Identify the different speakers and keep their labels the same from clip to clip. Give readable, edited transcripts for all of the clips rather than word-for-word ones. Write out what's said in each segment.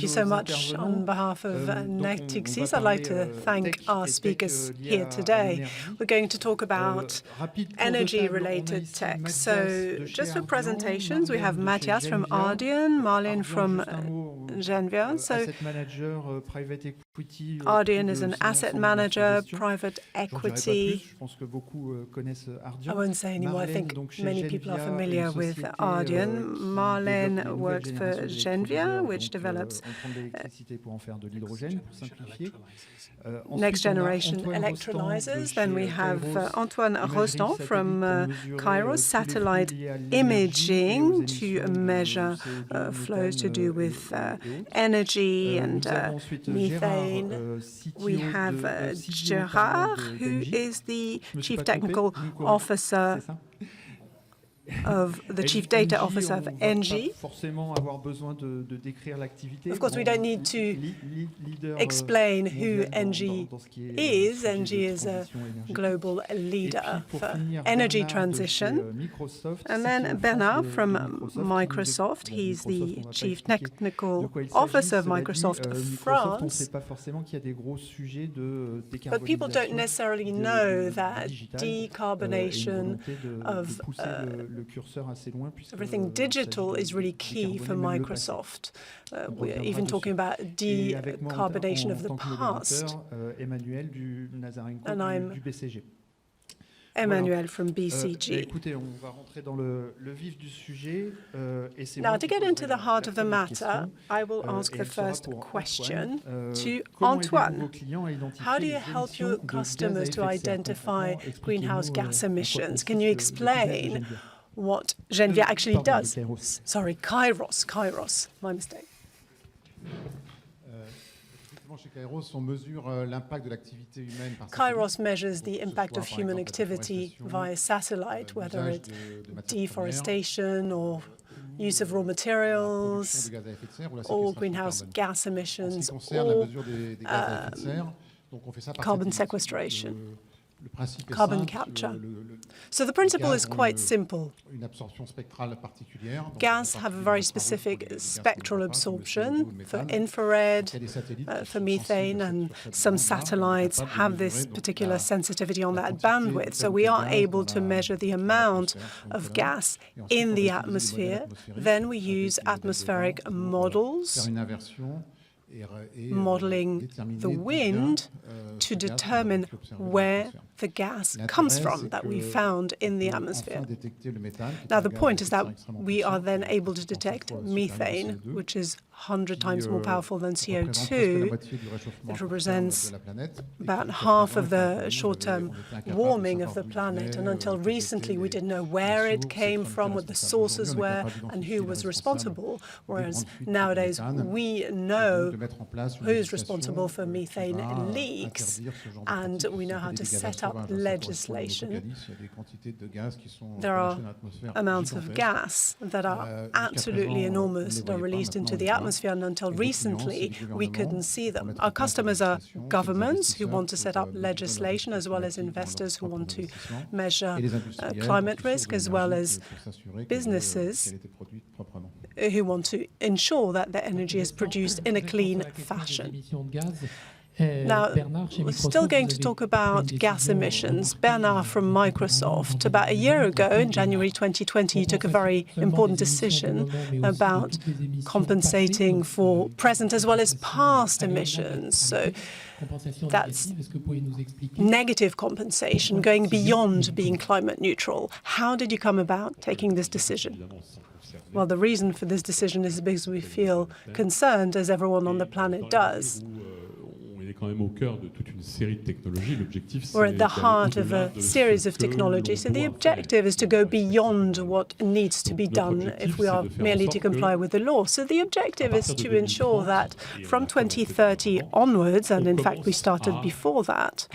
Speaker 1: you so much. On behalf of Natixis, I'd like to thank our speakers here today. We're going to talk about energy-related tech. So just for presentations, we have Matthias from Ardian, Marlene from Genvia. So Ardian is an asset manager, private equity. I won't say anymore. I think many people are familiar with Ardian. Marlene works for Genvia, which develops next-generation electrolyzers. Then we have Antoine Rostand from Kairos, satellite imaging to measure flows to do with energy and methane. We have Gerard, who is the Chief Technical Officer of the Chief Data Officer of ENGIE. Of course, we don't need to explain who ENGIE is. ENGIE is a global leader for energy transition. And then Bernard from Microsoft. He's the Chief Technical Officer of Microsoft France. But people don't necessarily know that decarbonization of everything digital is really key for Microsoft. We're even talking about decarbonation of the past. And I'm Emmanuel from BCG. Now, to get into the heart of the matter, I will ask the first question to Antoine. How do you help your customers to identify greenhouse gas emissions? Can you explain what Genvia actually does? Sorry, Kairos, my mistake. Kairos measures the impact of human activity via satellite, whether it's deforestation or use of raw materials, or greenhouse gas emissions, or carbon sequestration, carbon capture. So the principle is quite simple. Gas have a very specific spectral absorption for infrared, for methane, and some satellites have this particular sensitivity on that bandwidth. So we are able to measure the amount of gas in the atmosphere. Then we use atmospheric models, modeling the wind to determine where the gas comes from that we found in the atmosphere. Now, the point is that we are then able to detect methane, which is 100 times more powerful than CO2. It represents about half of the short-term warming of the planet. And until recently, we didn't know where it came from, what the sources were, and who was responsible. Whereas nowadays, we know who's responsible for methane leaks, and we know how to set up legislation. There are amounts of gas that are absolutely enormous that are released into the atmosphere, and until recently, we couldn't see them. Our customers are governments who want to set up legislation, as well as investors who want to measure climate risk, as well as businesses who want to ensure that their energy is produced in a clean fashion. Now, we're still going to talk about gas emissions. Bernard from Microsoft, about a year ago, in January 2020, he took a very important decision about compensating for present as well as past emissions. So that's negative compensation, going beyond being climate neutral. How did you come about taking this decision? Well, the reason for this decision is because we feel concerned, as everyone on the planet does. We're at the heart of a series of technologies, so the objective is to go beyond what needs to be done if we are merely to comply with the law. So the objective is to ensure that from 2030 onwards, and in fact we started before that,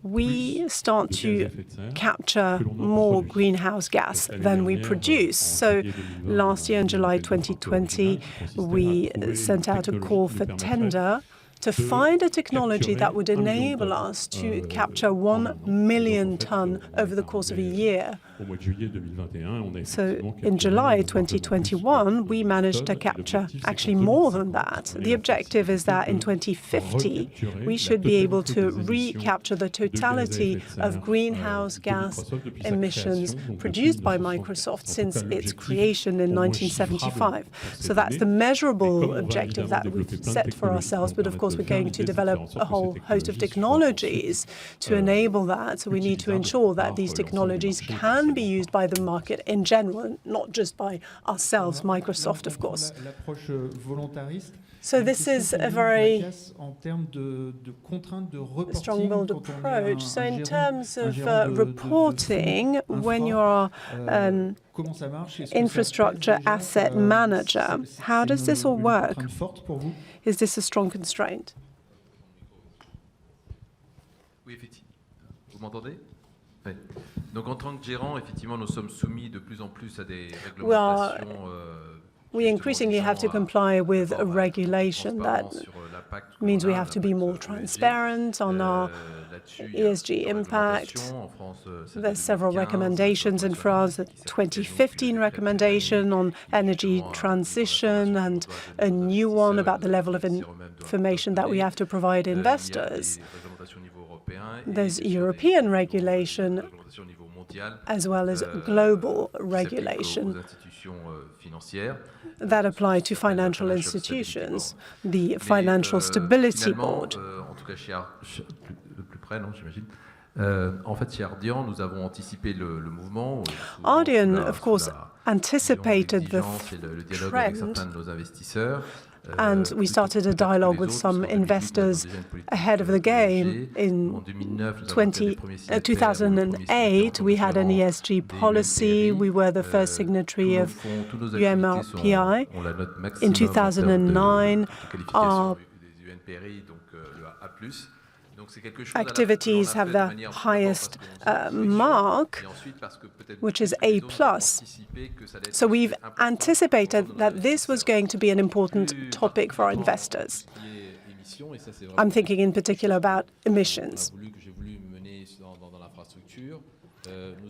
Speaker 1: we start to capture more greenhouse gas than we produce. So last year in July 2020, we sent out a call for tender to find a technology that would enable us to capture 1 million ton over the course of a year So in July 2021, we managed to capture actually more than that. The objective is that in 2050, we should be able to recapture the totality of greenhouse gas emissions produced by Microsoft since its creation in 1975. So that's the measurable objective that we've set for ourselves. But of course, we're going to develop a whole host of technologies to enable that. So we need to ensure that these technologies can be used by the market in general, not just by ourselves, Microsoft, of course. So this is a very strong-willed approach. So in terms of reporting, when you are an infrastructure asset manager, how does this all work? Is this a strong constraint?
Speaker 2: Oui, effectivement. Vous m'entendez? Oui. Donc en tant que gérant, effectivement, nous sommes soumis de plus en plus à des réglementations.
Speaker 1: We increasingly have to comply with a regulation. That means we have to be more transparent on our ESG impact. There's several recommendations in France, a 2015 recommendation on energy transition and a new one about the level of information that we have to provide investors. There's European regulation as well as global regulation that apply to financial institutions, the Financial Stability Board. Ardian, of course, anticipated the trend, and we started a dialogue with some investors ahead of the game. In 2008, we had an ESG policy. We were the first signatory of UMRPI. In 2009, our activities have the highest mark, which is A+. So we've anticipated that this was going to be an important topic for our investors. I'm thinking in particular about emissions.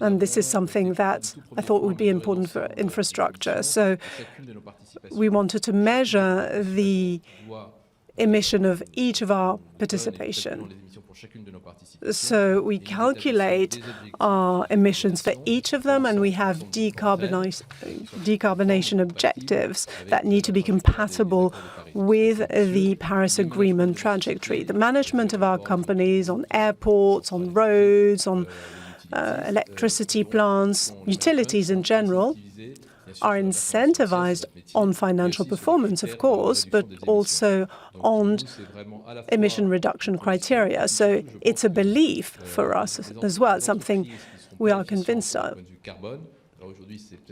Speaker 1: And this is something that I thought would be important for infrastructure. So we wanted to measure the emission of each of our participation. So we calculate our emissions for each of them, and we have decarbonization objectives that need to be compatible with the Paris Agreement trajectory. The management of our companies on airports, on roads, on electricity plants, utilities in general, are incentivized on financial performance, of course, but also on emission reduction criteria. So it's a belief for us as well, something we are convinced of.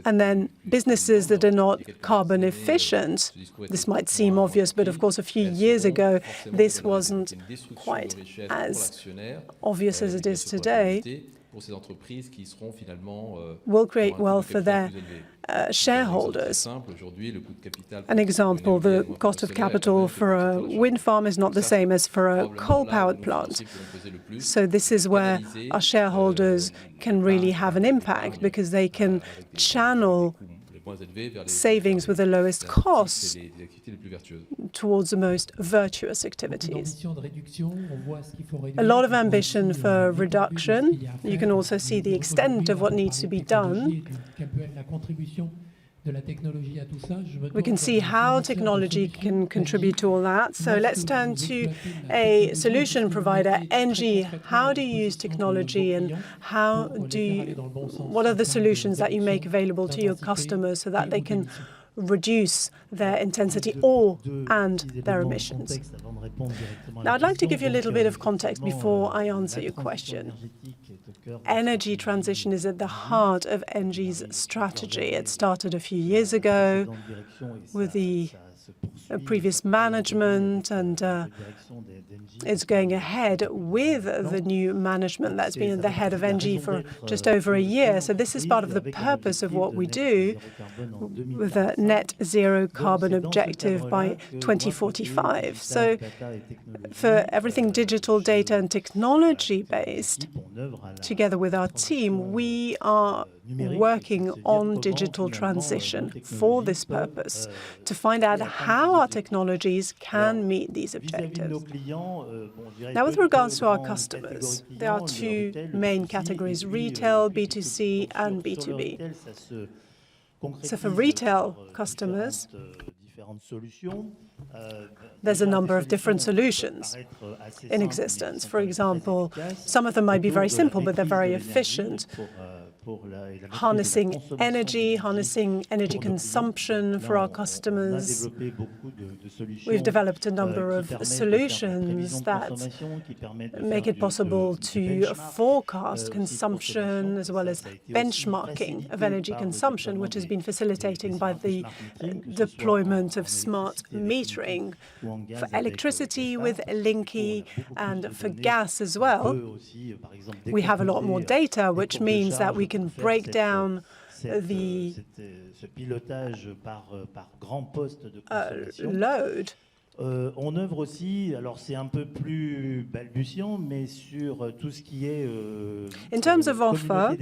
Speaker 1: And then businesses that are not carbon efficient, this might seem obvious, but of course a few years ago this wasn't quite as obvious as it is today, will create wealth for their shareholders. An example, the cost of capital for a wind farm is not the same as for a coal-powered plant. So this is where our shareholders can really have an impact, because they can channel savings with the lowest costs towards the most virtuous activities. A lot of ambition for reduction. You can also see the extent of what needs to be done. We can see how technology can contribute to all that. So let's turn to a solution provider, ENGIE. How do you use technology, and what are the solutions that you make available to your customers so that they can reduce their intensity and their emissions? Now, I'd like to give you a little bit of context before I answer your question. Energy transition is at the heart of ENGIE's strategy. It started a few years ago with the previous management, and it's going ahead with the new management that's been at the head of ENGIE for just over a year. So this is part of the purpose of what we do, with a net zero carbon objective by 2045. So for everything digital, data and technology based, together with our team, we are working on digital transition for this purpose, to find out how our technologies can meet these objectives. Now, with regards to our customers, there are two main categories: retail, B2C, and B2B. So for retail customers, there's a number of different solutions in existence. For example, some of them might be very simple, but they're very efficient. Harnessing energy consumption for our customers. We've developed a number of solutions that make it possible to forecast consumption as well as benchmarking of energy consumption, which has been facilitated by the deployment of smart metering for electricity with Linky, and for gas as well. We have a lot more data, which means that we can break down the load.
Speaker 3: On œuvre aussi, alors c'est un peu plus balbutiant, mais sur tout ce qui est
Speaker 1: in terms of offer,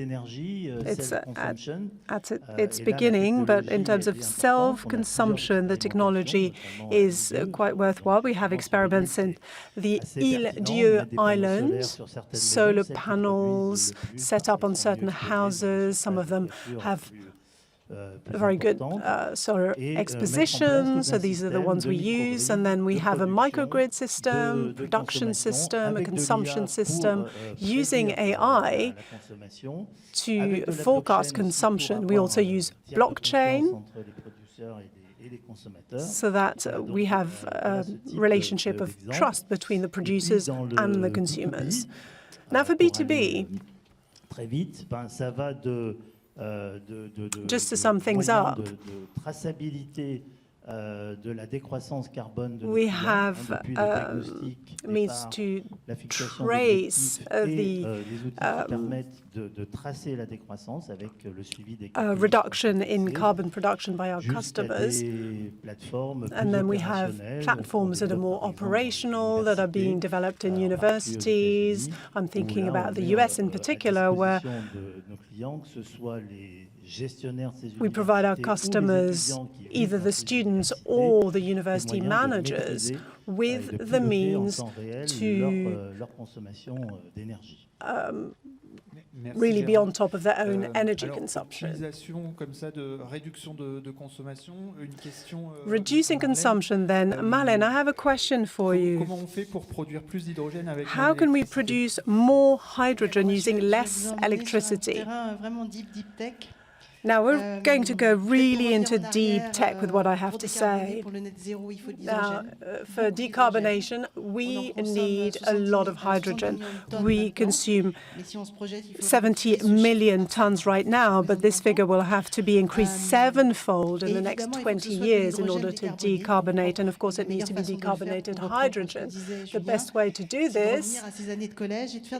Speaker 3: it's
Speaker 1: at its beginning, but in terms of self-consumption, the technology is quite worthwhile. We have experiments in the Île Dieu Island, solar panels set up on certain houses. Some of them have very good solar exposition, so these are the ones we use. And then we have a microgrid system, production system, a consumption system, using AI to forecast consumption. We also use blockchain, so that we have a relationship of trust between the producers and the consumers. Now for B2B, just to sum things up, we have means to trace the reduction in carbon production by our customers. And then we have platforms that are more operational, that are being developed in universities. I'm thinking about the US in particular, where we provide our customers, either the students or the university managers, with the means to really be on top of their own energy consumption. Reducing consumption, then. Marlène, I have a question for you. How can we produce more hydrogen using less electricity? Now, we're going to go really into deep tech with what I have to say. Now, for decarbonation, we need a lot of hydrogen. We consume 70 million tons right now, but this figure will have to be increased sevenfold in the next 20 years in order to decarbonate. And of course, it needs to be decarbonated hydrogen. The best way to do this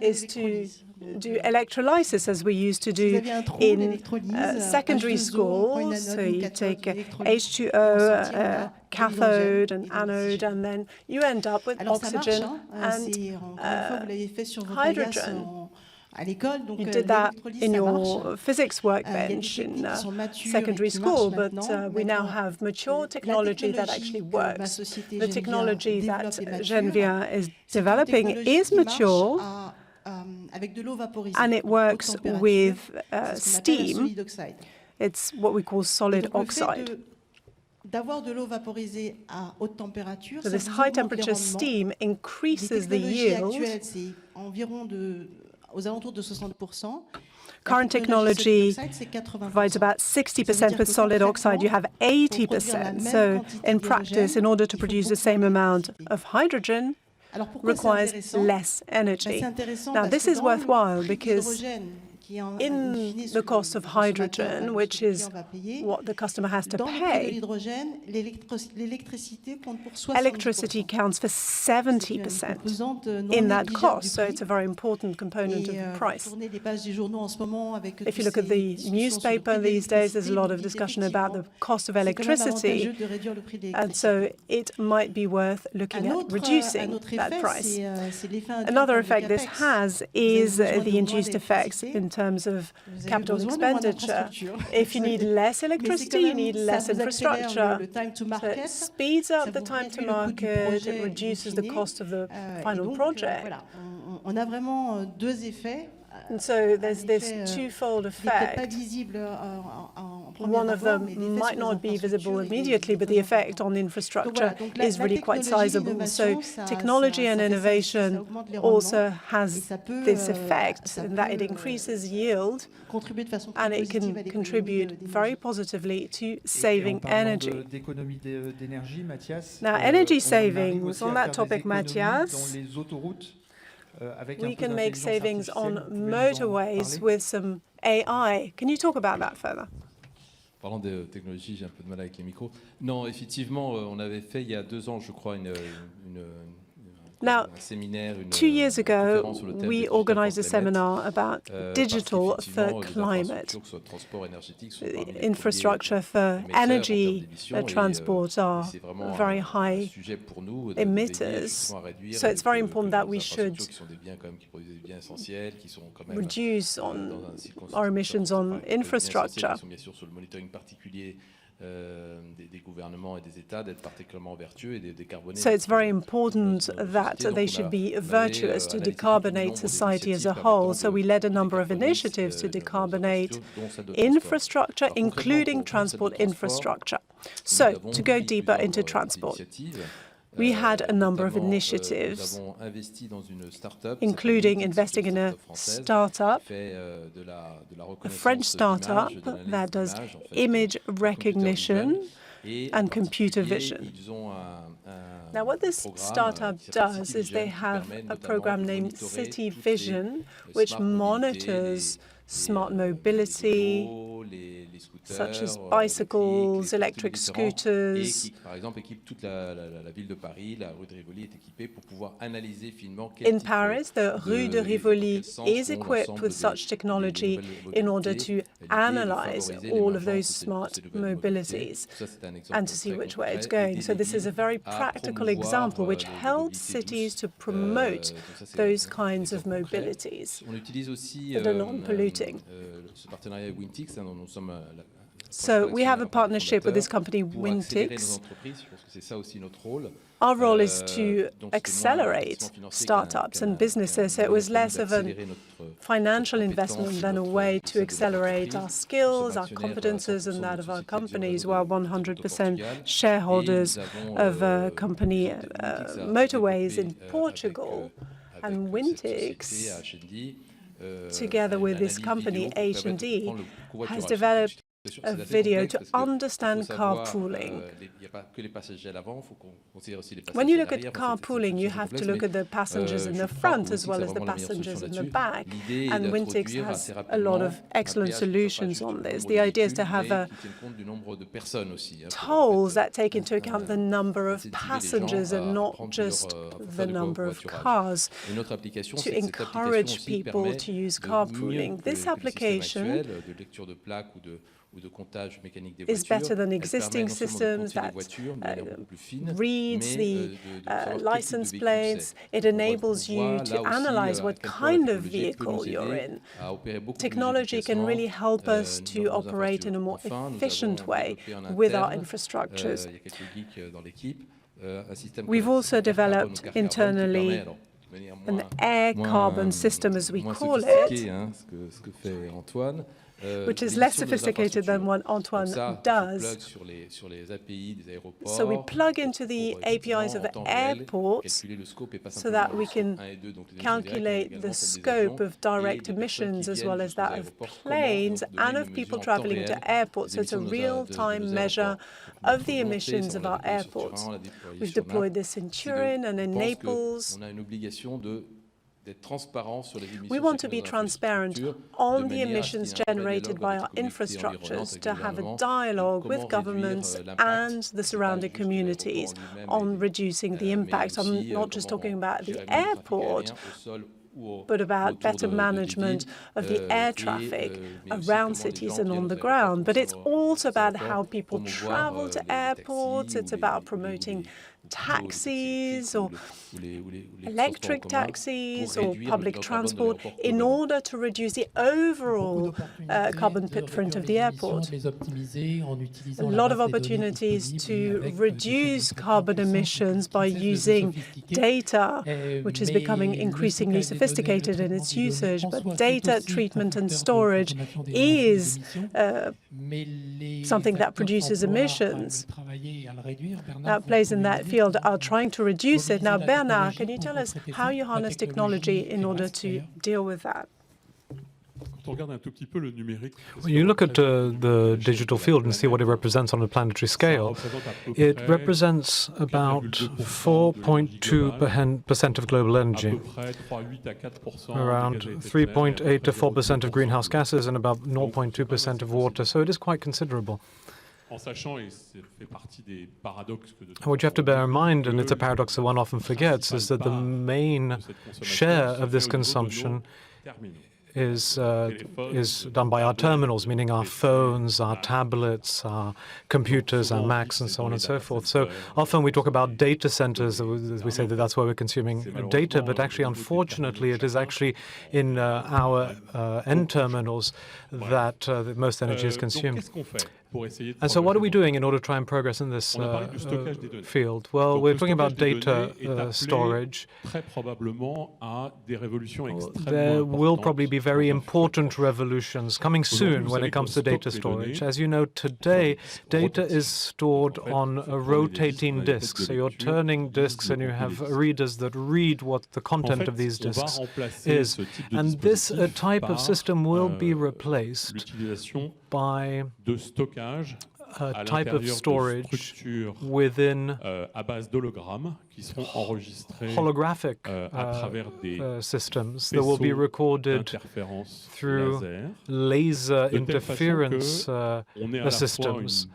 Speaker 1: is to do electrolysis, as we used to do in secondary school. So you take H2O, cathode and anode, and then you end up with oxygen and hydrogen. You did that in your physics workbench in secondary school, but we now have mature technology that actually works. The technology that Geneviève is developing is mature, and it works with steam. It's what we call solid oxide. So this high-temperature steam increases the yield. Current technology provides about 60% with solid oxide. You have 80%. So in practice, in order to produce the same amount of hydrogen, requires less energy. Now, this is worthwhile because in the cost of hydrogen, which is what the customer has to pay, electricity counts for 70% in that cost, so it's a very important component of the price. If you look at the newspaper these days, there's a lot of discussion about the cost of electricity, and so it might be worth looking at reducing that price. Another effect this has is the induced effects in terms terms of capital expenditure. If you need less electricity, you need less infrastructure. So it speeds up the time to market, it reduces the cost of the final project.
Speaker 4: Voilà, on a vraiment deux effets.
Speaker 1: And so there's this twofold effect. One of them might not be visible immediately, but the effect on infrastructure is really quite sizable. So technology and innovation also has this effect in that it increases yield and it can contribute very positively to saving energy. Now, energy savings, on that topic, Matthias, we can make savings on motorways with some AI. Can you talk about that further?
Speaker 2: Parlant de technologie, j'ai un peu de mal avec les micros. Non, effectivement, on avait fait il y a 2 ans, je crois,
Speaker 1: Now, 2 years ago, we organized a seminar about digital for climate. Infrastructure for energy transport are very high emitters, so it's very important that we should reduce our emissions on infrastructure. So it's very important that they should be virtuous to decarbonate society as a whole. So we led a number of initiatives to decarbonate infrastructure, including transport infrastructure. So to go deeper into transport, we had a number of initiatives, including investing in a startup, a French startup that does image recognition and computer vision. Now, what this startup does is they have a program named City Vision, which monitors smart mobility, such as bicycles, electric scooters. In Paris, the Rue de Rivoli is equipped with such technology in order to analyze all of those smart mobilities and to see which way it's going. So this is a very practical example which helps cities to promote those kinds of mobilities that are non-polluting. So we have a partnership with this company, Wintix. Our role is to accelerate startups and businesses. So it was less of a financial investment than a way to accelerate our skills, our competences, and that of our companies. We're 100% shareholders of a company, Motorways in Portugal, and Wintix, together with this company, H&D, has developed a video to understand carpooling. When you look at carpooling, you have to look at the passengers in the front as well as the passengers in the back. And Wintix has a lot of excellent solutions on this. The idea is to have tolls that take into account the number of passengers and not just the number of cars, to encourage people to use carpooling. This application is better than existing systems that reads the license plates. It enables you to analyze what kind of vehicle you're in. Technology can really help us to operate in a more efficient way with our infrastructures. We've also developed internally an air carbon system, as we call it, which is less sophisticated than what Antoine does. So we plug into the APIs of airports so that we can calculate the scope of direct emissions as well as that of planes and of people traveling to airports. So it's a real-time measure of the emissions of our airports. We've deployed this in Turin and in Naples. We want to be transparent on the emissions generated by our infrastructures, to have a dialogue with governments and the surrounding communities on reducing the impact. I'm not just talking about the airport, but about better management of the air traffic around cities and on the ground. But it's also about how people travel to airports. It's about promoting taxis or electric taxis or public transport in order to reduce the overall carbon footprint of the airport. A lot of opportunities to reduce carbon emissions by using data, which is becoming increasingly sophisticated in its usage, but data treatment and storage is something that produces emissions. That plays in that field are trying to reduce it. Now, Bernard, can you tell us how you harness technology in order to deal with that?
Speaker 5: When you look at the digital field and see what it represents on a planetary scale, it represents about 4.2% of global energy, around 3.8 to 4% of greenhouse gases, and about 0.2% of water. So it is quite considerable. What you have to bear in mind, and it's a paradox that one often forgets, is that the main share of this consumption is done by our terminals, meaning our phones, our tablets, our computers, our Macs, and so on and so forth. So often we talk about data centers, we say that that's where we're consuming data, but actually, unfortunately, it is actually in our end terminals that most energy is consumed. And so what are we doing in order to try and progress in this field? Well, we're talking about data storage. There will probably be very important revolutions coming soon when it comes to data storage. As you know, today, data is stored on a rotating disk. So you're turning disks and you have readers that read what the content of these disks is. And this type of system will be replaced by a type of storage within holographic systems that will be recorded through laser interference systems.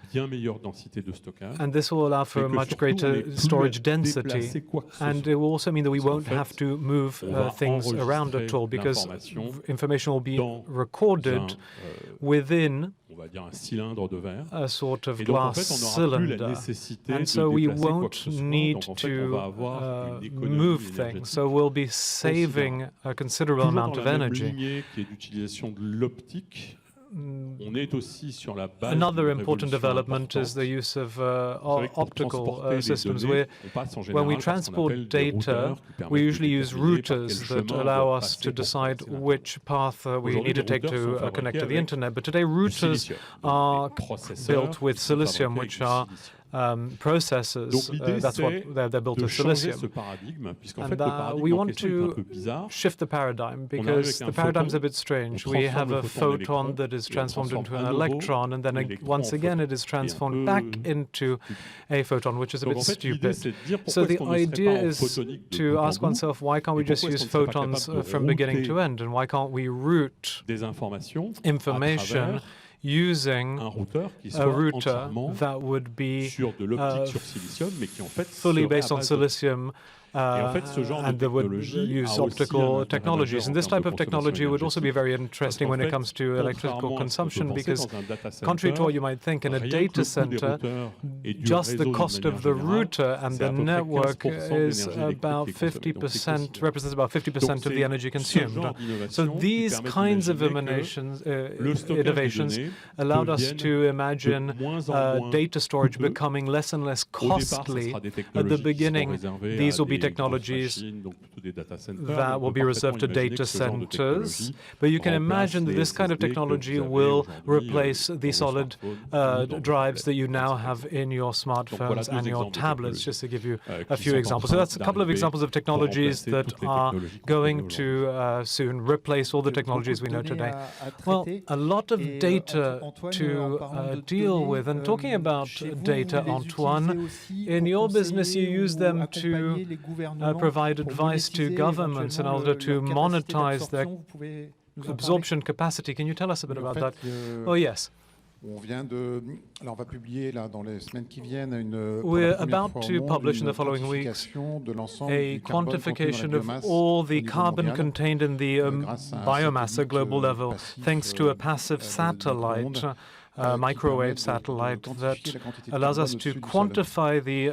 Speaker 5: And this will allow for a much greater storage density. And it will also mean that we won't have to move things around at all, because information will be recorded within a sort of glass cylinder, and so we won't need to move things, so we'll be saving a considerable amount of energy. Another important development is the use of optical systems. When we transport data, we usually use routers that allow us to decide which path we need to take to connect to the internet. But today, routers are built with silicium, which are processors. That's what they're built with silicium. And we want to shift the paradigm, because the paradigm's a bit strange. We have a photon that is transformed into an electron, and then once again it is transformed back into a photon, which is a bit stupid. So the idea is to ask oneself, why can't we just use photons from beginning to end, and why can't we route information using a router that would be fully based on silicium, and they would use optical technologies. And this type of technology would also be very interesting when it comes to electrical consumption, because contrary to what you might think, in a data center, just the cost of the router and the network is about 50%, represents about 50% of the energy consumed. So these kinds of innovations allowed us to imagine data storage becoming less and less costly. At the beginning, these will be technologies that will be reserved to data centers, but you can imagine that this kind of technology will replace the solid drives that you now have in your smartphones and your tablets, just to give you a few examples. So that's a couple of examples of technologies that are going to soon replace all the technologies we know today. Well, a lot of data to deal with. And talking about data, Antoine, in your business you use them to provide advice to governments in order to monetize their absorption capacity. Can you tell us a bit about that? Oh, yes. We're about to publish in the following weeks a quantification of all the carbon contained in the biomass at global level, thanks to a passive satellite microwave satellite that allows us to quantify the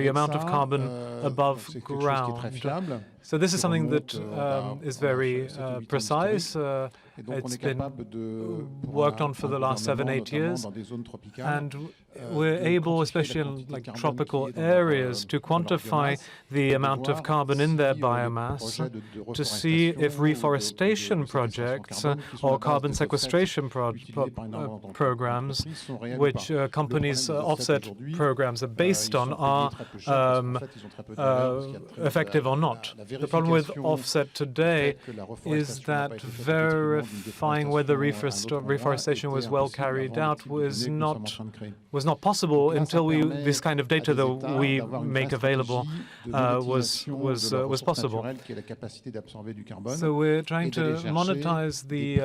Speaker 5: amount of carbon above ground. So this is something that is very precise. It's been worked on for the last 7-8 years, and we're able, especially in like tropical areas, to quantify the amount of carbon in their biomass to see if reforestation projects or carbon sequestration programs, which companies' offset programs are based on, are effective or not. The problem with offset today is that verifying whether reforestation was well carried out was not possible until this kind of data that we make available was possible. So we're trying to monetize the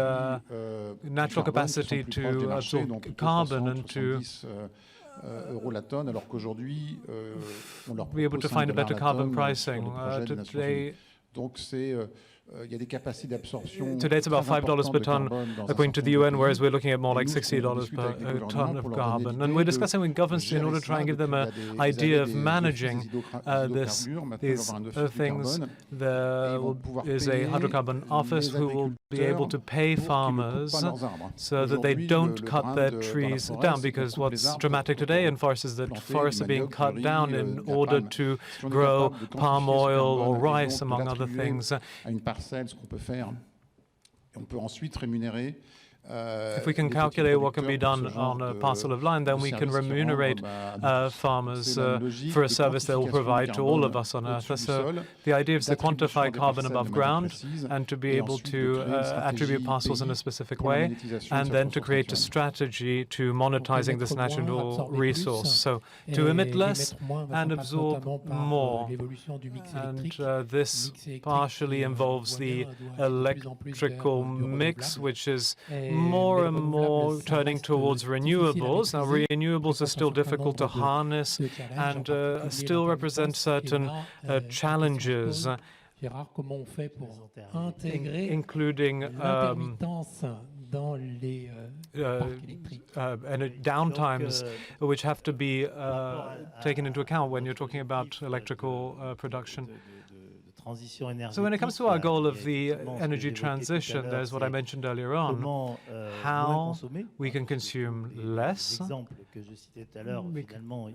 Speaker 5: natural capacity to absorb carbon and to be able to find a better carbon pricing. Today it's about $5 per ton, according to the UN, whereas we're looking at more like $60 per ton of carbon. And we're discussing with governments in order to try and give them an idea of managing these things. There is a hydrocarbon office who will be able to pay farmers so that they don't cut their trees down, because what's dramatic today in forests is that forests are being cut down in order to grow palm oil or rice, among other things. If we can calculate what can be done on a parcel of land, then we can remunerate farmers for a service they will provide to all of us on Earth. So the idea is to quantify carbon above ground and to be able to attribute parcels in a specific way, and then to create a strategy to monetizing this natural resource. So to emit less and absorb more. And this partially involves the electrical mix, which is more and more turning towards renewables. Now, renewables are still difficult to harness and still represent certain challenges, including downtimes, which have to be taken into account when you're talking about electrical production. So when it comes to our goal of the energy transition, there's what I mentioned earlier on, how we can consume less.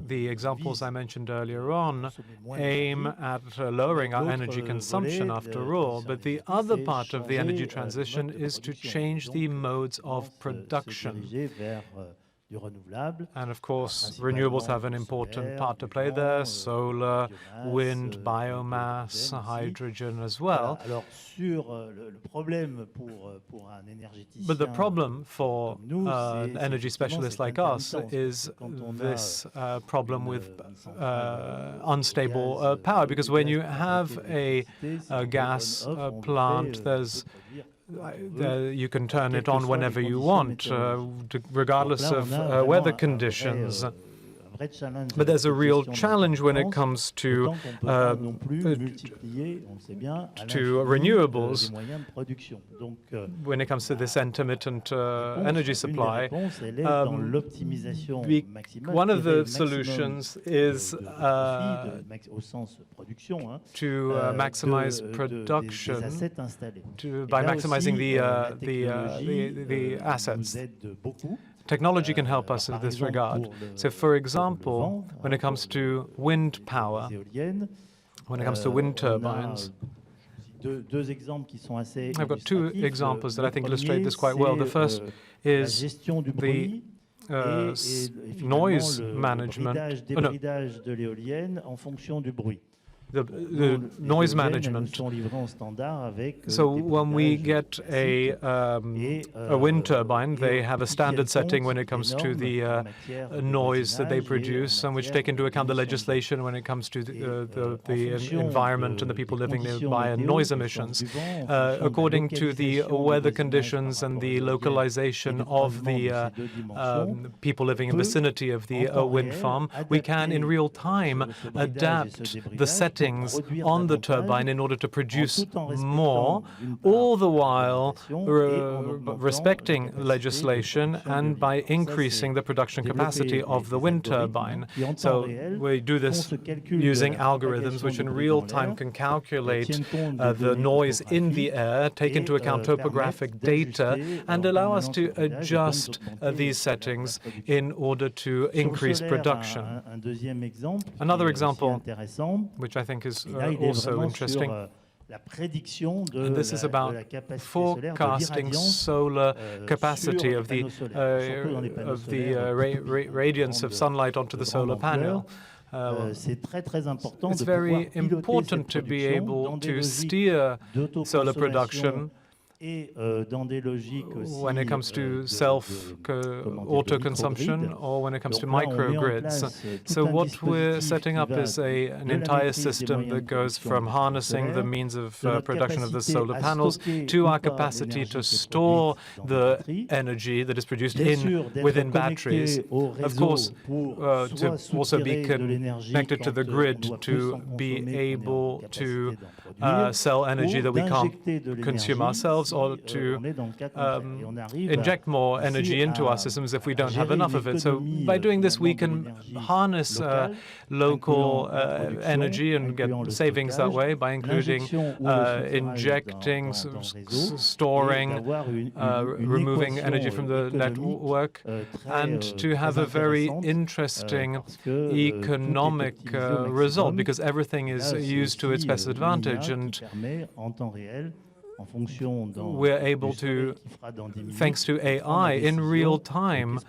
Speaker 5: The examples I mentioned earlier on aim at lowering our energy consumption after all, but the other part of the energy transition is to change the modes of production. And of course, renewables have an important part to play there: solar, wind, biomass, hydrogen as well. But the problem for an energy specialist like us is this problem with unstable power, because when you have a gas plant, you can turn it on whenever you want, regardless of weather conditions. But there's a real challenge when it comes to renewables, when it comes to this intermittent energy supply. One of the solutions is to maximize production by maximizing the assets. Technology can help us in this regard. So, for example, when it comes to wind power, when it comes to wind turbines, I've got two examples that I think illustrate this quite well. The first is the noise management. The noise management. So when we get a wind turbine, they have a standard setting when it comes to the noise that they produce, and which take into account the legislation when it comes to the environment and the people living nearby and noise emissions. According to the weather conditions and the localization of the people living in the vicinity of the wind farm, we can in real time adapt the setting settings on the turbine in order to produce more, all the while respecting legislation and by increasing the production capacity of the wind turbine. So we do this using algorithms which in real time can calculate the noise in the air, take into account topographic data, and allow us to adjust these settings in order to increase production. Another example, which I think is also interesting, and this is about forecasting solar capacity of the radiance of sunlight onto the solar panel. It's very important to be able to steer solar production when it comes to auto-consumption or when it comes to microgrids. So what we're setting up is an entire system that goes from harnessing the means of production of the solar panels to our capacity to store the energy that is produced within batteries. Of course, to also be connected to the grid to be able to sell energy that we can't consume ourselves, or to inject more energy into our systems if we don't have enough of it. So by doing this, we can harness local energy and get savings that way by including injecting, storing, removing energy from the network, and to have a very interesting economic result, because everything is used to its best advantage. And we're able to, thanks to AI, in real time,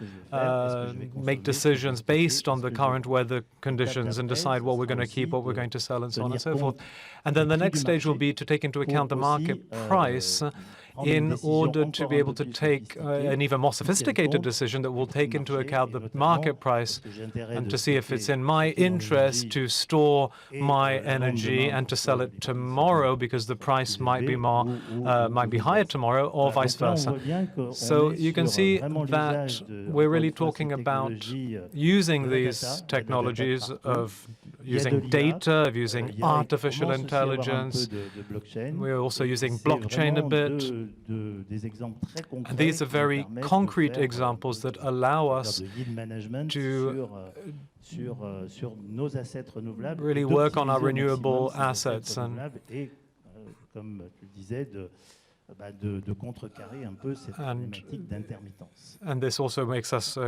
Speaker 5: make decisions based on the current weather conditions and decide what we're going to keep, what we're going to sell, and so on and so forth. And then the next stage will be to take into account the market price in order to be able to take an even more sophisticated decision that will take into account the market price and to see if it's in my interest to store my energy and to sell it tomorrow because the price might be higher tomorrow, or vice versa. So you can see that we're really talking about using these technologies of using data, of using artificial intelligence. We're also using blockchain a bit. And these are very concrete examples that allow us to really work on our renewable assets and this also makes us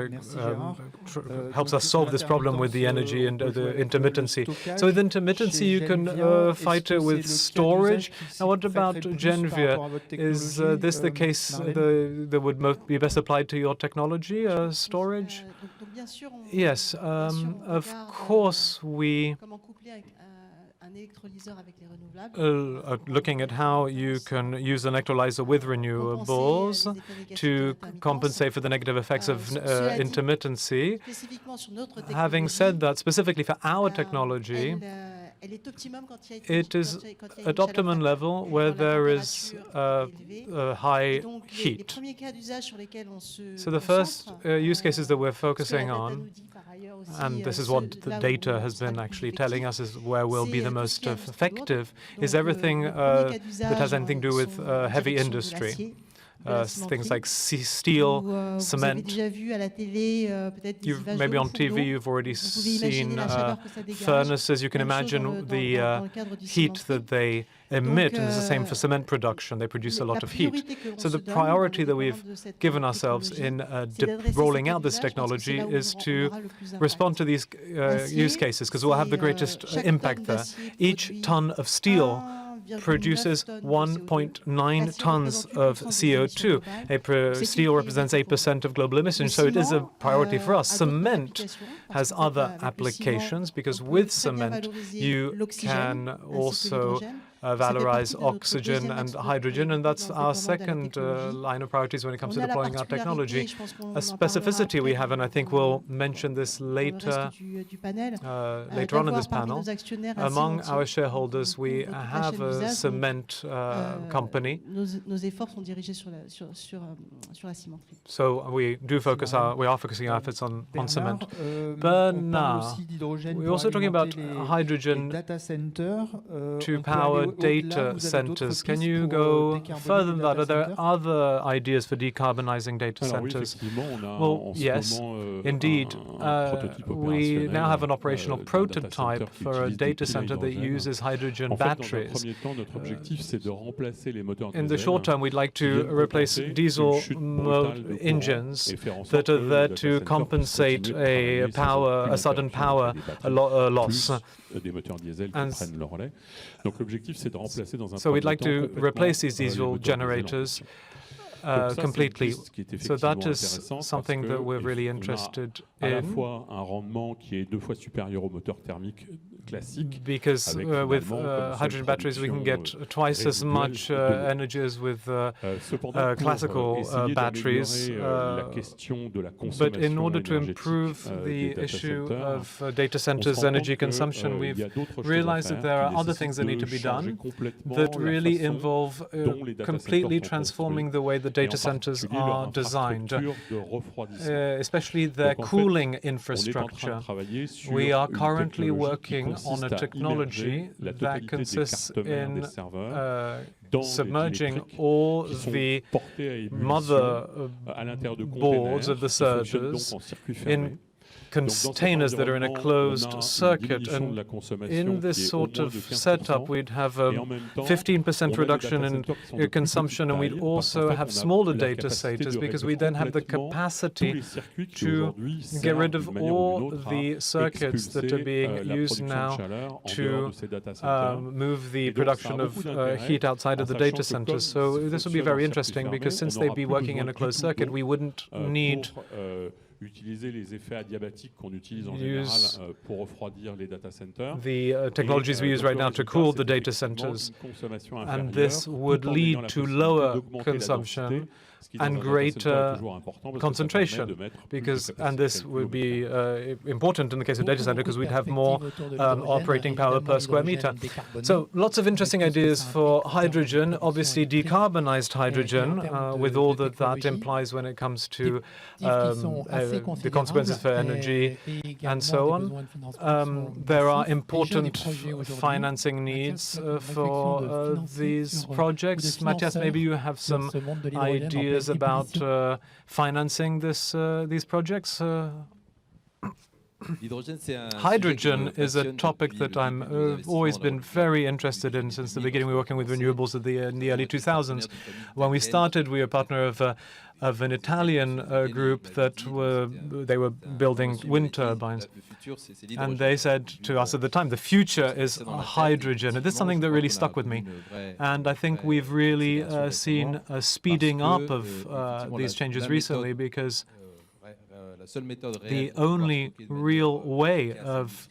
Speaker 5: helps us solve this problem with the energy and the intermittency. So with intermittency, you can fight it with storage. Now, what about Geneviève? Is this the case that would be best applied to your technology, storage? Yes, of course we looking at how you can use an electrolyzer with renewables to compensate for the negative effects of intermittency. Having said that, specifically for our technology, it is at optimum level where there is high heat. So the first use cases that we're focusing on, and this is what the data has been actually telling us is where we'll be the most effective, is everything that has anything to do with heavy industry. Things like steel, cement. Maybe on TV you've already seen furnaces. You can imagine the heat that they emit, and it's the same for cement production. They produce a lot of heat. So the priority that we've given ourselves in rolling out this technology is to respond to these use cases, because we'll have the greatest impact there. Each ton of steel produces 1.9 tons of CO2. Steel represents 8% of global emissions, so it is a priority for us. Cement has other applications, because with cement you can also valorize oxygen and hydrogen, and that's our second line of priorities when it comes to deploying our technology. A specificity we have, and I think we'll mention this later on in this panel, among our shareholders, we have a cement company. So we are focusing our efforts on cement. Bernard, we're also talking about hydrogen to power data centers. Can you go further than that? Are there other ideas for decarbonizing data centers? Well, yes, indeed. We now have an operational prototype for a data center that uses hydrogen batteries. In the short term, we'd like to replace diesel engines that are there to compensate a sudden power loss. So we'd like to replace these diesel generators completely. So that is something that we're really interested in. Because with hydrogen batteries, we can get twice as much energy as with classical batteries. But in order to improve the issue of data centers' energy consumption, we've realized that there are other things that need to be done that really involve completely transforming the way the data centers are designed, especially their cooling infrastructure. We are currently working on a technology that consists in submerging all the motherboards of the servers in containers that are in a closed circuit. And in this sort of setup, we'd have a 15% reduction in consumption, and we'd also have smaller data centers because we then have the capacity to get rid of all the circuits that are being used now to move the production of heat outside of the data centers. So this will be very interesting because since they'd be working in a closed circuit, we wouldn't need the technologies we use right now to cool the data centers. And this would lead to lower consumption and greater concentration, and this would be important in the case of data center because we'd have more operating power per square meter. So lots of interesting ideas for hydrogen, obviously decarbonized hydrogen, with all that implies when it comes to the consequences for energy and so on. There are important financing needs for these projects. Matthias, maybe you have some ideas about financing these projects? Hydrogen is a topic that I've always been very interested in since the beginning. We were working with renewables in the early 2000s. When we started, we were a partner of an Italian group that were building wind turbines. And they said to us at the time, the future is hydrogen. And this is something that really stuck with me. And I think we've really seen a speeding up of these changes recently because the only real way of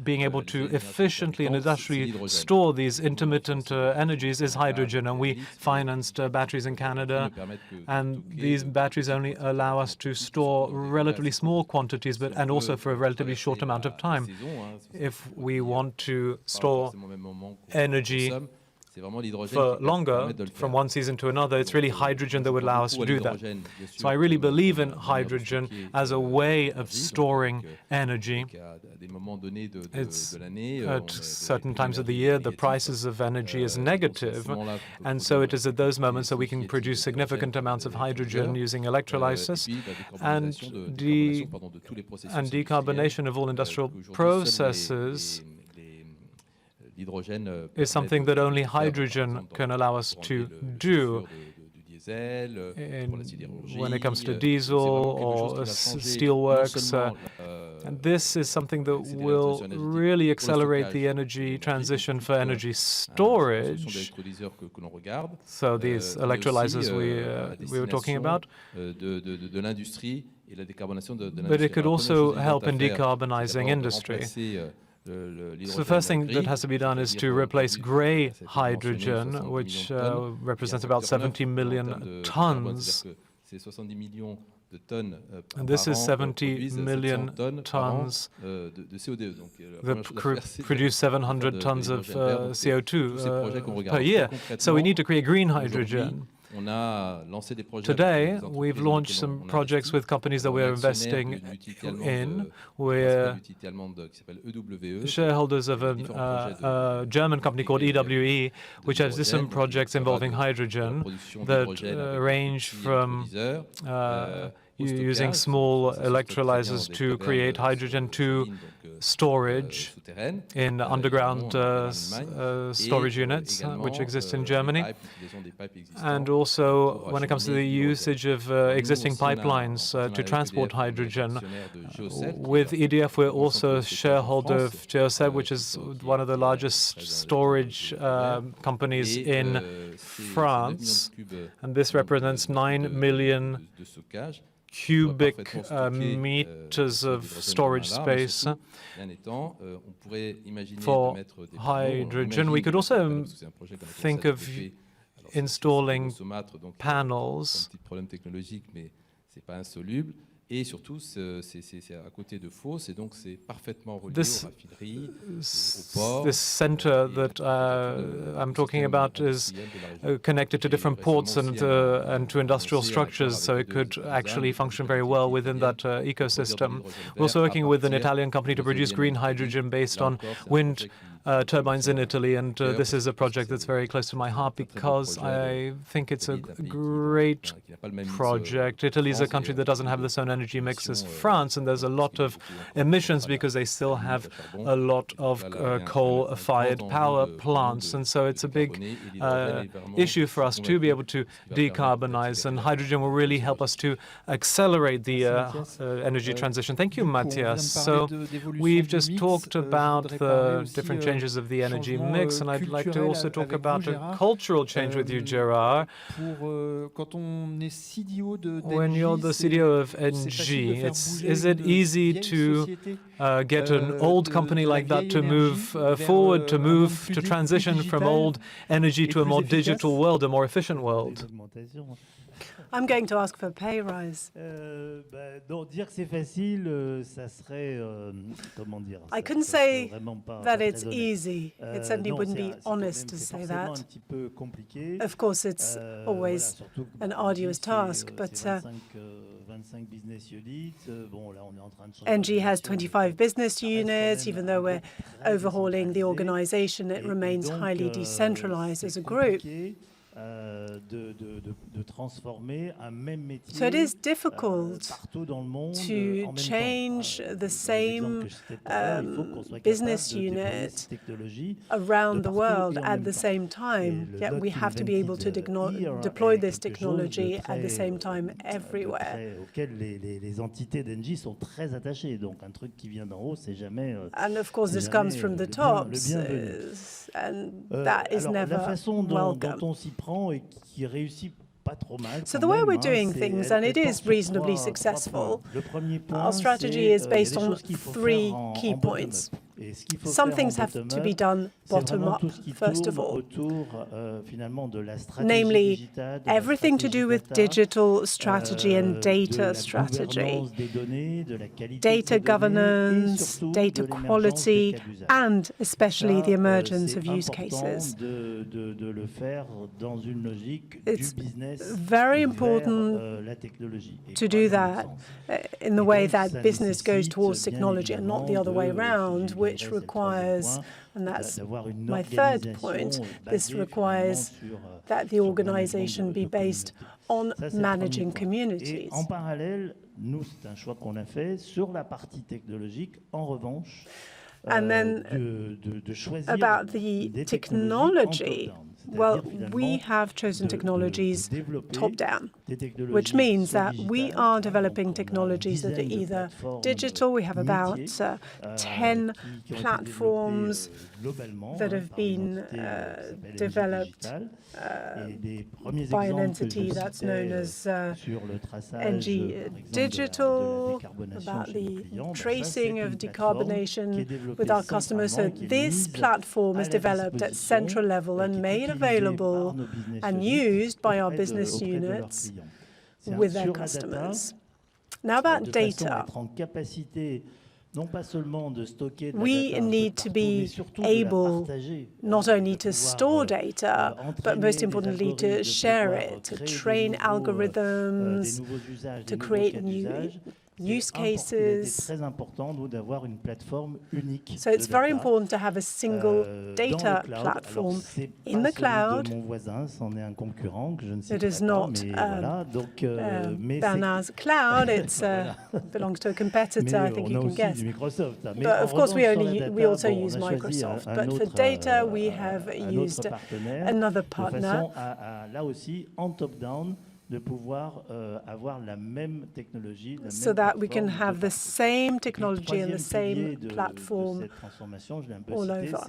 Speaker 5: being able to efficiently and industrially store these intermittent energies is hydrogen. And we financed batteries in Canada. And these batteries only allow us to store relatively small quantities, and also for a relatively short amount of time. If we want to store energy for longer, from one season to another, it's really hydrogen that would allow us to do that. So I really believe in hydrogen as a way of storing energy. It's at certain times of the year, the prices of energy is negative, and so it is at those moments that we can produce significant amounts of hydrogen using electrolysis, and decarbonation of all industrial processes is something that only hydrogen can allow us to do. When it comes to diesel or steelworks, and this is something that will really accelerate the energy transition for energy storage. So these electrolyzers we were talking about. But it could also help in decarbonizing industry. So the first thing that has to be done is to replace grey hydrogen, which represents about 70 million tons. And this is 70 million tons that produce 700 tons of CO2 per year. So we need to create green hydrogen. Today, we've launched some projects with companies that we're investing in. We're shareholders of a German company called EWE, which has different projects involving hydrogen that range from using small electrolyzers to create hydrogen to storage in underground storage units, which exist in Germany. And also, when it comes to the usage of existing pipelines to transport hydrogen, with EDF, we're also a shareholder of GeoSeb, which is one of the largest storage companies in France. And this represents 9 million cubic meters of storage space for hydrogen. We could also think of installing panels. This center that I'm talking about is connected to different ports and to industrial structures, so it could actually function very well within that ecosystem. We're also working with an Italian company to produce green hydrogen based on wind turbines in Italy, and this is a project that's very close to my heart because I think it's a great project. Italy is a country that doesn't have the same energy mix as France, and there's a lot of emissions because they still have a lot of coal-fired power plants, and so it's a big issue for us to be able to decarbonize, and hydrogen will really help us to accelerate the energy transition. Thank you, Matthias. So we've just talked about the different changes of the energy mix, and I'd like to also talk about a cultural change with you, Gerard. When you're the CDO of ENGIE, is it easy to get an old company like that to move forward, to transition from old energy to a more digital world, a more efficient world?
Speaker 1: I'm going to ask for a pay rise. I couldn't say that it's easy. It certainly wouldn't be honest to say that. Of course, it's always an arduous task, but ENGIE has 25 business units. Even though we're overhauling the organization, it remains highly decentralized as a group. So it is difficult to change the same business unit around the world at the same time, yet we have to be able to deploy this technology at the same time everywhere. And of course this comes from the tops, and that is never welcome. So the way we're doing things, and it is reasonably successful, our strategy is based on 3 key points. Some things have to be done bottom up, first of all. Namely, everything to do with digital strategy and data strategy, data governance, data quality, and especially the emergence of use cases. It's very important to do that in the way that business goes towards technology and not the other way around, which requires, and that's my third point, this requires that the organization be based on managing communities. And then about the technology, Well, we have chosen technologies top-down, which means that we are developing technologies that are either digital. We have about 10 platforms that have been developed by an entity that's known as NG Digital, about the tracing of decarbonation with our customers. So this platform is developed at central level and made available and used by our business units with their customers. Now about data. We need to be able not only to store data, but most importantly to share it, to train algorithms, to create new use cases. So it's very important to have a single data platform in the cloud. It is not Bernard's cloud. It belongs to a competitor, I think you can guess. But of course, we also use Microsoft. But for data, we have used another partner. So that we can have the same technology and the same platform all over.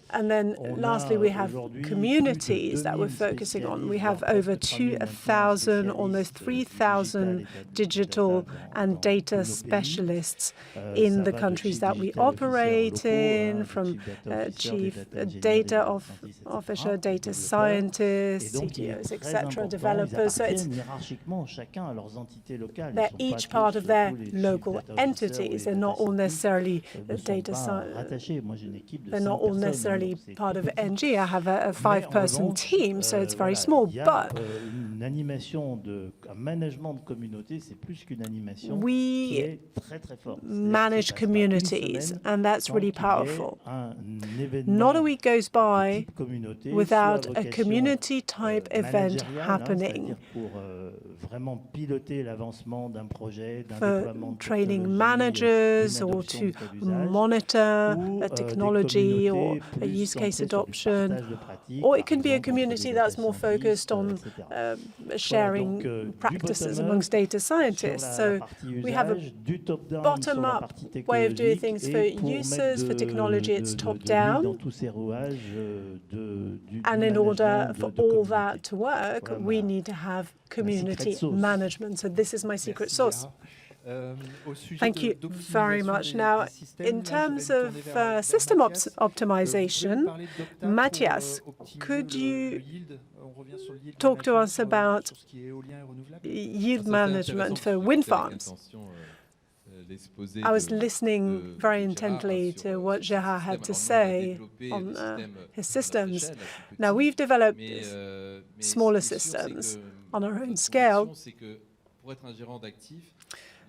Speaker 1: And then lastly, we have communities that we're focusing on. We have over 2,000, almost 3,000 digital and data specialists in the countries that we operate in, from chief data officer, data scientists, CTOs, etc., developers. So they're each part of their local entities. They're not all necessarily data science. They're not all necessarily part of NG. I have a 5-person team, so it's very small. But we manage communities, and that's really powerful. Not a week goes by without a community-type event happening for training managers or to monitor a technology or a use case adoption. Or it can be a community that's more focused on sharing practices amongst data scientists. So we have a bottom-up way of doing things for users. For technology, it's top-down. And in order for all that to work, we need to have community management. So this is my secret sauce. Thank you very much. Now, in terms of system optimization, Matthias, could you talk to us about yield management for wind farms? I was listening very intently to what Gérard had to say on his systems. Now, we've developed smaller systems on our own scale.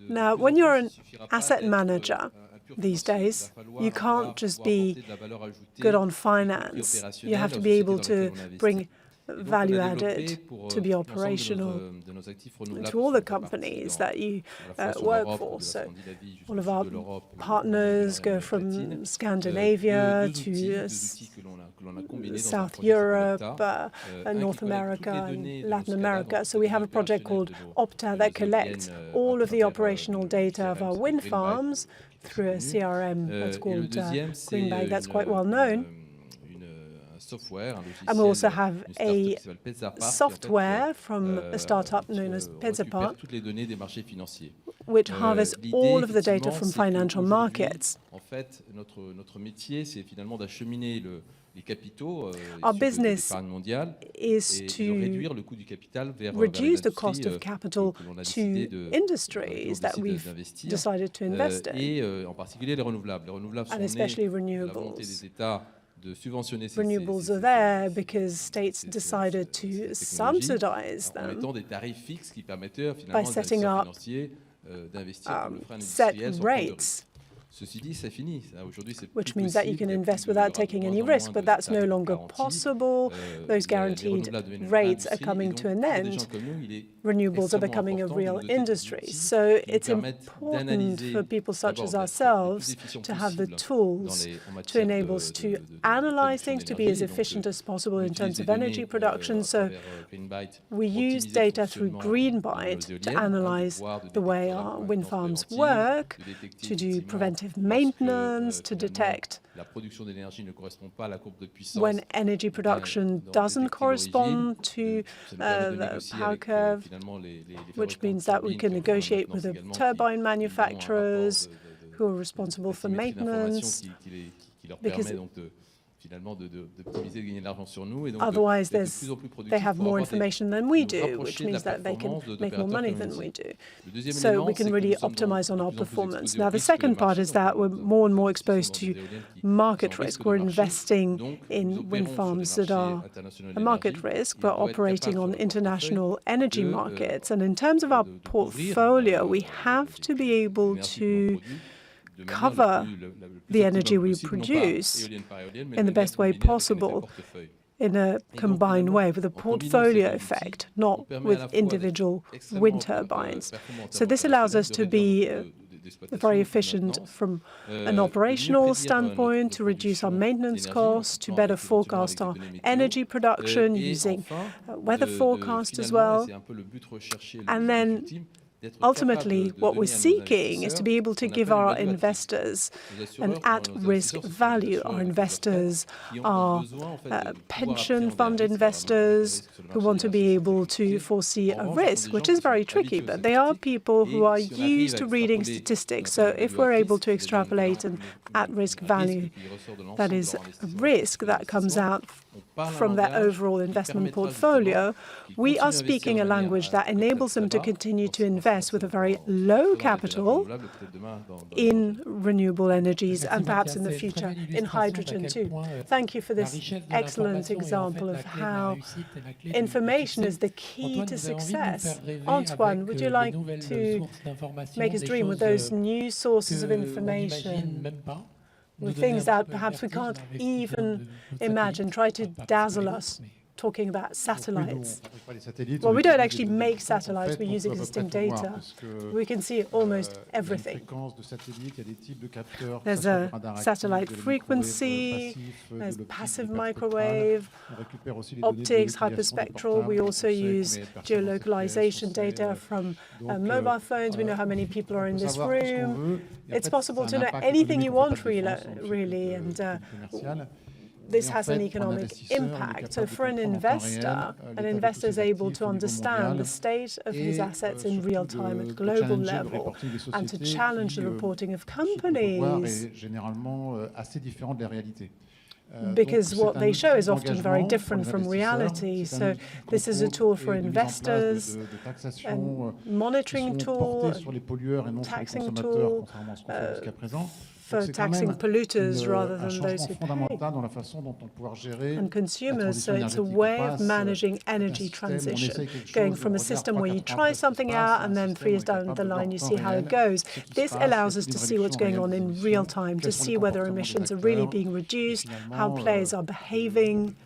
Speaker 1: Now, when you're an asset manager these days, you can't just be good on finance. You have to be able to bring value added to be operational to all the companies that you work for. So all of our partners go from Scandinavia to South Europe, North America, and Latin America. So we have a project called Opta that collects all of the operational data of our wind farms through a CRM that's called Greenbag. That's quite well known. And we also have a software from a startup known as Pezapart, which harvests all of the data from financial markets. Our business is to reduce the cost of capital to industries that we've decided to invest in, and especially renewables. Renewables are there because states decided to subsidize them by setting up set rates which means that you can invest without taking any risk, but that's no longer possible. Those guaranteed rates are coming to an end. Renewables are becoming a real industry. So it's important for people such as ourselves to have the tools to enable us to analyze things, to be as efficient as possible in terms of energy production. So we use data through Greenbyte to analyze the way our wind farms work, to do preventive maintenance, to detect when energy production doesn't correspond to the power curve, which means that we can negotiate with the turbine manufacturers who are responsible for maintenance, because otherwise they have more information than we do, which means that they can make more money than we do. So we can really optimize on our performance. Now, the second part is that we're more and more exposed to market risk. We're investing in wind farms that are a market risk. We're operating on international energy markets. And in terms of our portfolio, we have to be able to cover the energy we produce in the best way possible, in a combined way, with a portfolio effect, not with individual wind turbines. So this allows us to be very efficient from an operational standpoint, to reduce our maintenance costs, to better forecast our energy production using weather forecast as well. And then ultimately, what we're seeking is to be able to give our investors an at-risk value. Our investors are pension fund investors who want to be able to foresee a risk, which is very tricky, but they are people who are used to reading statistics. So if we're able to extrapolate an at-risk value, that is a risk that comes out from their overall investment portfolio, we are speaking a language that enables them to continue to invest with a very low capital in renewable energies and perhaps in the future in hydrogen too. Thank you for this excellent example of how information is the key to success. Antoine, would you like to make us dream with those new sources of information, with things that perhaps we can't even imagine, try to dazzle us, talking about satellites? Well, we don't actually make satellites, we use existing data. We can see almost everything. There's a satellite frequency, there's passive microwave, optics, hyperspectral. We also use geolocalization data from mobile phones. We know how many people are in this room. It's possible to know anything you want, really, and this has an economic impact. So for an investor is able to understand the state of his assets in real time at global level and to challenge the reporting of companies, because what they show is often very different from reality. So this is a tool for investors, a monitoring tool, taxing tool, for taxing polluters rather than those who pay, and consumers. So it's a way of managing energy transition, going from a system where you try something out and then 3 years down the line you see how it goes. This allows us to see what's going on in real time, to see whether emissions are really being reduced, how players are behaving,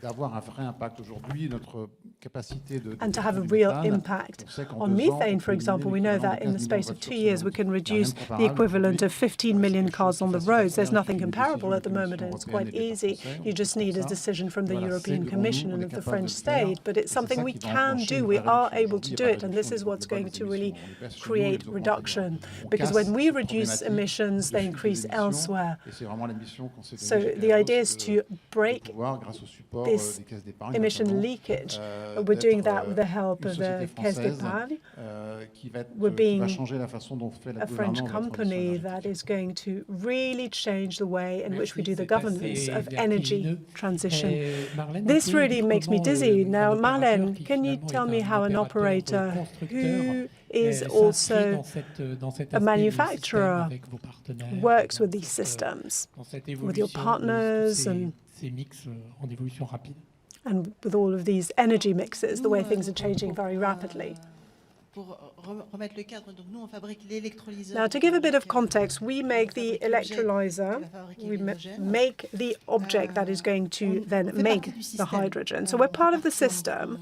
Speaker 1: and to have a real impact. On methane, for example, we know that in the space of 2 years we can reduce the equivalent of 15 million cars on the roads. There's nothing comparable at the moment, and it's quite easy. You just need a decision from the European Commission and of the French state, but it's something we can do. We are able to do it, and this is what's going to really create reduction, because when we reduce emissions, they increase elsewhere. So the idea is to break this emission leakage. We're doing that with the help of the Caisse d'Épargne. We're being a French company that is going to really change the way in which we do the governance of energy transition. This really makes me dizzy. Now, Marlène, can you tell me how an operator who is also a manufacturer works with these systems, with your partners and with all of these energy mixes, the way things are changing very rapidly? Now, to give a bit of context, we make the electrolyzer, we make the object that is going to then make the hydrogen. So we're part of the system.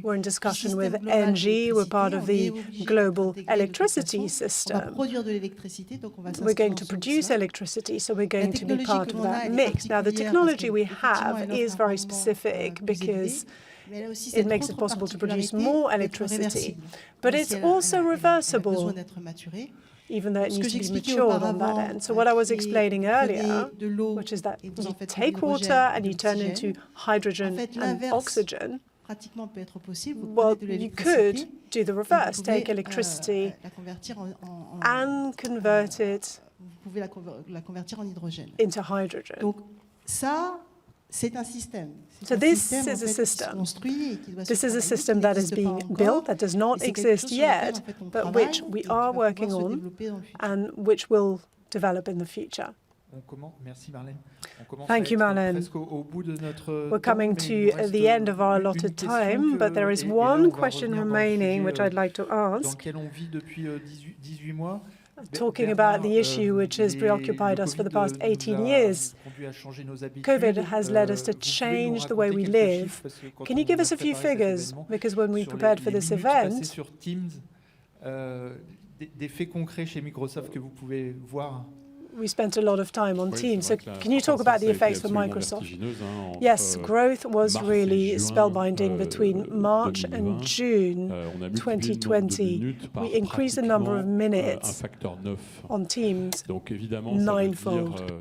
Speaker 1: We're in discussion with ENGIE, we're part of the global electricity system. We're going to produce electricity, so we're going to be part of that mix. Now, the technology we have is very specific because it makes it possible to produce more electricity, but it's also reversible, even though it needs to be matured on that end. So what I was explaining earlier, which is that you take water and you turn it into hydrogen and oxygen, well, you could do the reverse, take electricity and convert it into hydrogen. So this is a system. This is a system that is being built, that does not exist yet, but which we are working on and which will develop in the future. Thank you, Marlène. We're coming to the end of our allotted time, but there is one question remaining which I'd like to ask. Talking about the issue which has preoccupied us for the past 18 years. COVID has led us to change the way we live. Can you give us a few figures? Because when we prepared for this event, we spent a lot of time on Teams. So can you talk about the effects for Microsoft? Yes, growth was really spellbinding between March and June 2020. We increased the number of minutes on Teams ninefold,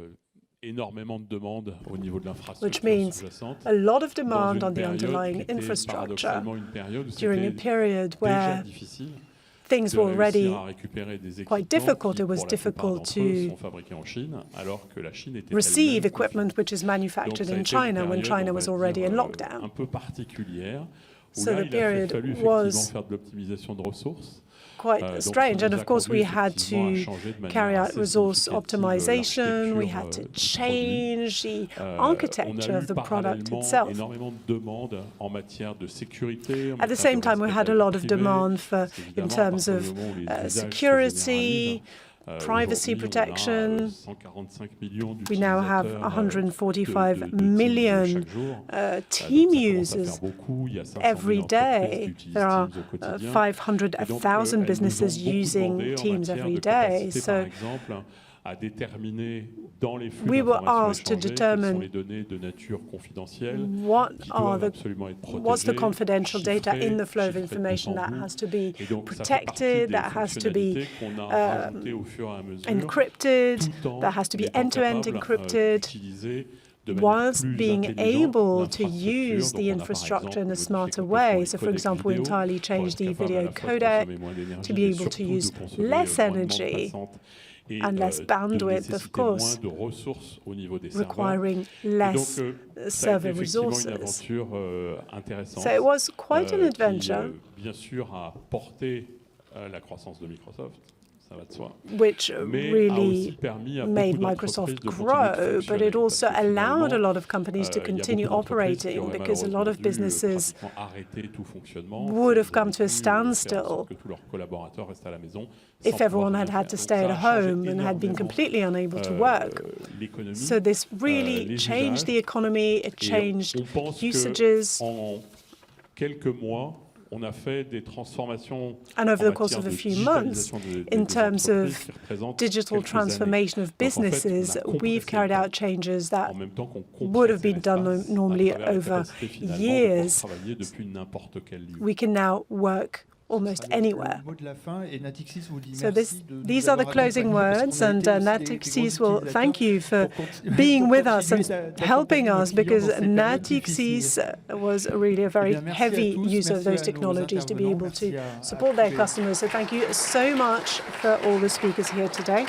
Speaker 1: which means a lot of demand on the underlying infrastructure during a period where things were already quite difficult. It was difficult to receive equipment which is manufactured in China when China was already in lockdown. So the period was quite strange. And of course, we had to carry out resource optimization. We had to change the architecture of the product itself. At the same time, we had a lot of demand in terms of security, privacy protection. We now have 145 million Team users every day. There are 500,000 businesses using Teams every day. So we were asked to determine what's the confidential data in the flow of information that has to be protected, that has to be encrypted, that has to be end-to-end encrypted, whilst being able to use the infrastructure in a smarter way. So, for example, we entirely changed the video codec to be able to use less energy and less bandwidth, of course, requiring less server resources. So it was quite an adventure, which really made Microsoft grow, but it also allowed a lot of companies to continue operating, because a lot of businesses would have come to a standstill if everyone had had to stay at home and had been completely unable to work. So this really changed the economy, it changed usages. And over the course of a few months, in terms of digital transformation of businesses, we've carried out changes that would have been done normally over years. We can now work almost anywhere. So these are the closing words, and Natixis will thank you for being with us and helping us, because Natixis was really a very heavy user of those technologies to be able to support their customers. So thank you so much for all the speakers here today.